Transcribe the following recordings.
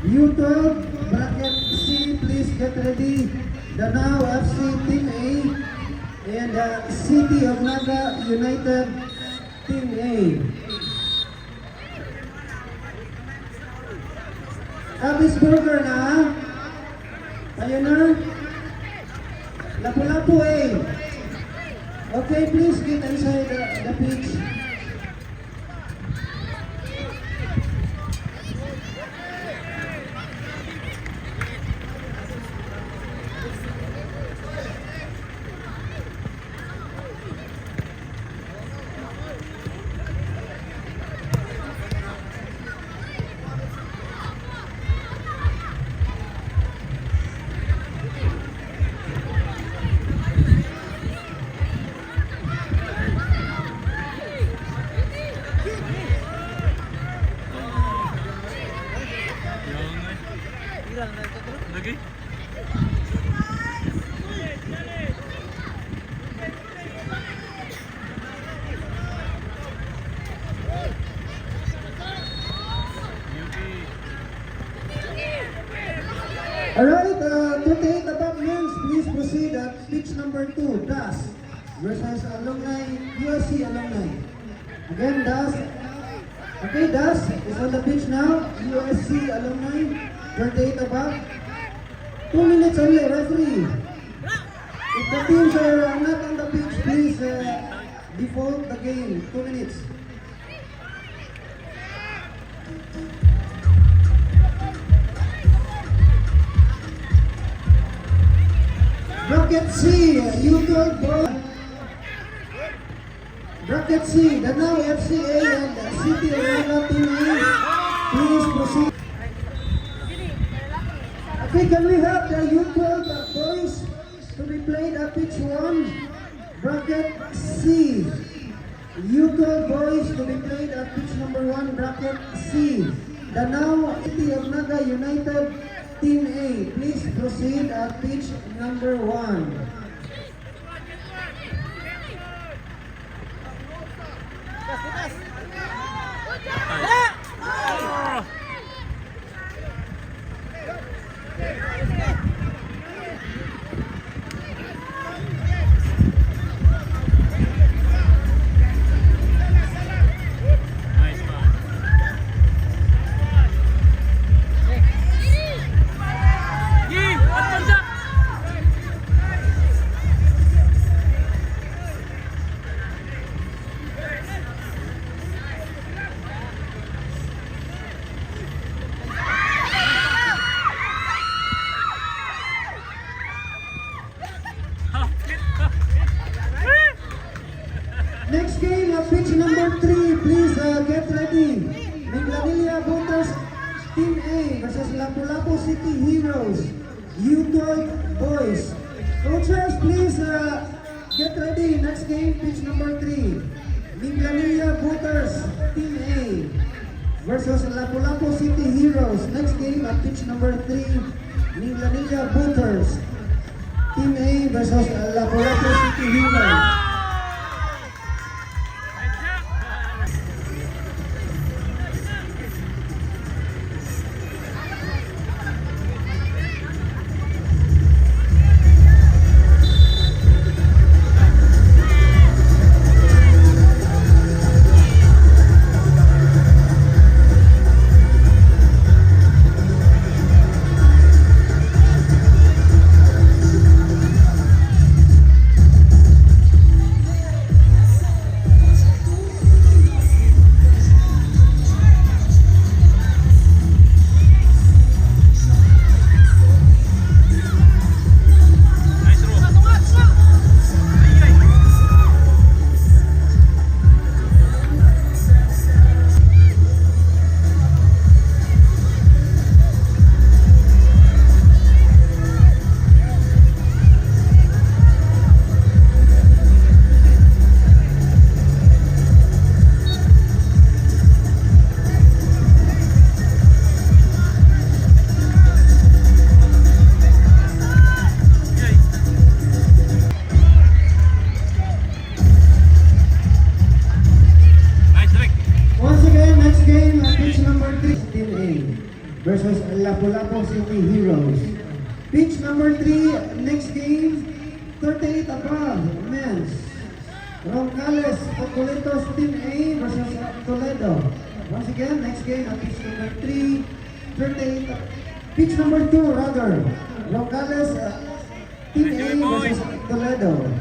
U12 bracket C, please get ready. Danao FC Team A and City of Naga United Team A. Abis Burger na. Ayun na. Lapu-lapu A. Okay, please get inside the pitch. Lagi? Alright, to take the back men's, please proceed at pitch number 2, Das versus alumni, USC alumni. Again, Das. Okay, Das is on the pitch now. USC alumni, 28 above. 2 minutes only, referee. If the teams are not on the pitch, please default the game. 2 minutes. Bracket C, U12 ball. Bracket C, Danao FCA and City of Naga Team A. Please proceed. Okay, can we have the U12 boys to be played at pitch 1? Bracket C. U12 boys to be played at pitch number 1, bracket C. Danao City of Naga United Team A. Please proceed at pitch number 1. Next game, pitch number 3, please get ready. Minglanilla Voters Team A versus Lapu-Lapu City Heroes, U12 boys. Coaches, please get ready. Next game, pitch number 3. Minglanilla Voters Team A versus Lapu-Lapu City Heroes. Next game at pitch number 3. Minglanilla Voters Team A versus Lapu-Lapu City Heroes. versus Lapu-Lapu City Heroes. Pitch number 3, next game, 38 above, men's. Roncales, Cocoletos Team A versus Toledo. Once again, next game, pitch number 3, 38, pitch number 2 rather, Roncales Team A versus Toledo.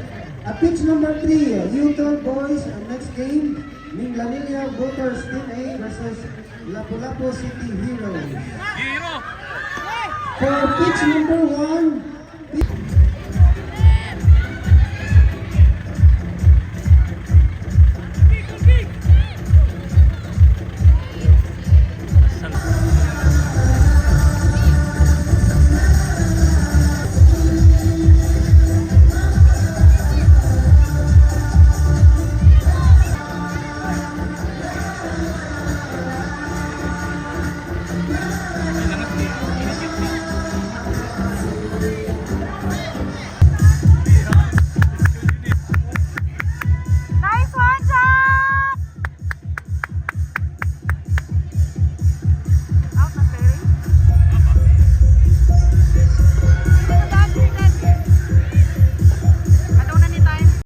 Pitch number 3, U12 boys, next game, Minglanilla Voters Team A versus Lapu-Lapu City Heroes. Hero! For pitch number 1,